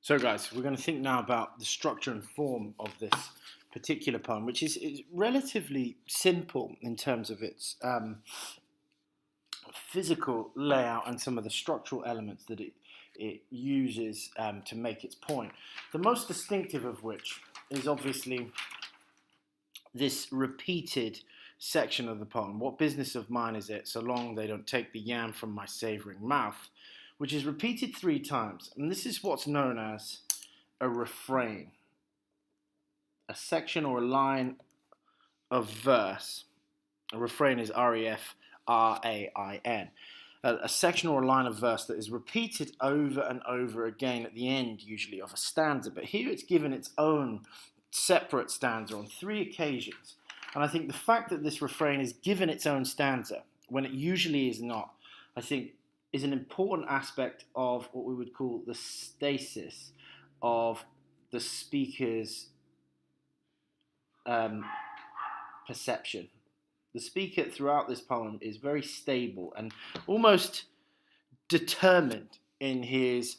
So, guys, we're going to think now about the structure and form of this particular poem, which is relatively simple in terms of its physical layout and some of the structural elements that it uses to make its point. The most distinctive of which is obviously this repeated section of the poem. What business of mine is it, so long they don't take the yam from my savouring mouth, which is repeated 3 times. And this is what's known as a refrain, a section or a line of verse. A refrain is R-E-F-R-A-I-N. A section or a line of verse that is repeated over and over again at the end, usually, of a stanza. But here it's given its own separate stanza on 3 occasions. And I think the fact that this refrain is given its own stanza, when it usually is not, I think is an important aspect of what we would call the stasis of the speaker's perception. The speaker throughout this poem is very stable and almost determined in his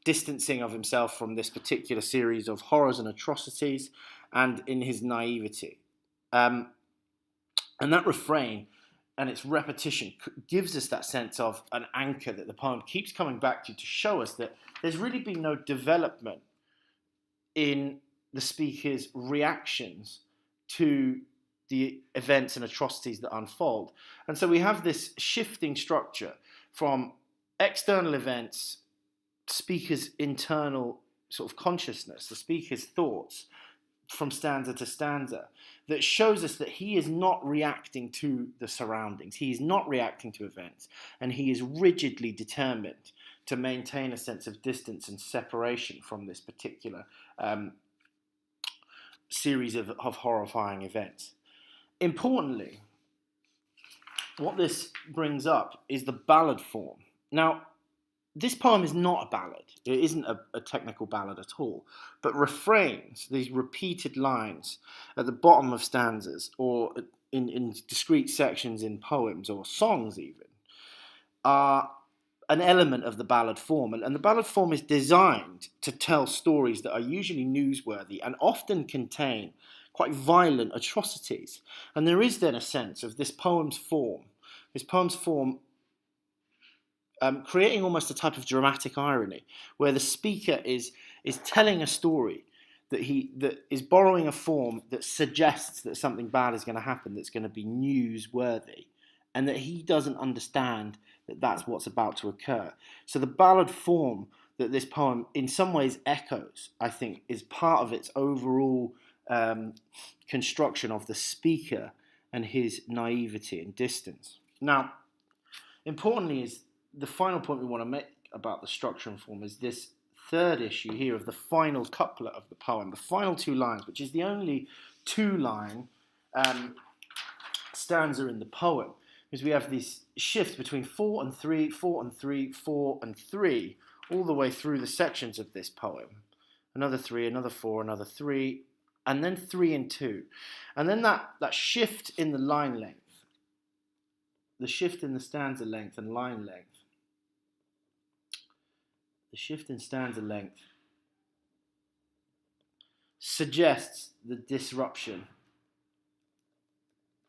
distancing of himself from this particular series of horrors and atrocities, and in his naivety. And that refrain and its repetition gives us that sense of an anchor that the poem keeps coming back to show us that there's really been no development in the speaker's reactions to the events and atrocities that unfold. And so we have this shifting structure from external events, speaker's internal sort of consciousness, the speaker's thoughts, from stanza to stanza, that shows us that he is not reacting to the surroundings, he is not reacting to events, and he is rigidly determined to maintain a sense of distance and separation from this particular series of horrifying events. Importantly, what this brings up is the ballad form. Now, this poem is not a ballad. It isn't a technical ballad at all. But refrains, these repeated lines at the bottom of stanzas or in discrete sections in poems or songs even, are an element of the ballad form. And the ballad form is designed to tell stories that are usually newsworthy and often contain quite violent atrocities. And there is then a sense of this poem's form creating almost a type of dramatic irony, where the speaker is telling a story that is borrowing a form that suggests that something bad is going to happen, that's going to be newsworthy, and that he doesn't understand that that's what's about to occur. So the ballad form that this poem in some ways echoes, I think, is part of its overall construction of the speaker and his naivety and distance. Now, importantly, is the final point we want to make about the structure and form is this third issue here of the final couplet of the poem, the final 2 lines, which is the only 2-line stanza in the poem, because we have these shifts between 4 and 3, 4 and 3, 4 and 3, all the way through the sections of this poem. Another 3, another 4, another 3, and then 3 and 2. And then that shift in the line length, the shift in the stanza length and line length, the shift in stanza length suggests the disruption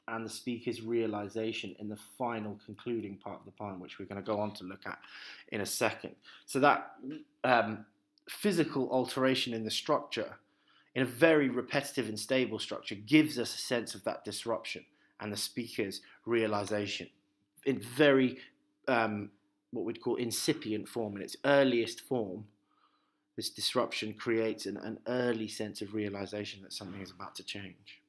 and the speaker's realization in the final concluding part of the poem, which we're going to go on to look at in a second. So that physical alteration in the structure, in a very repetitive and stable structure, gives us a sense of that disruption and the speaker's realization in very what we'd call incipient form. In its earliest form, this disruption creates an early sense of realization that something is about to change.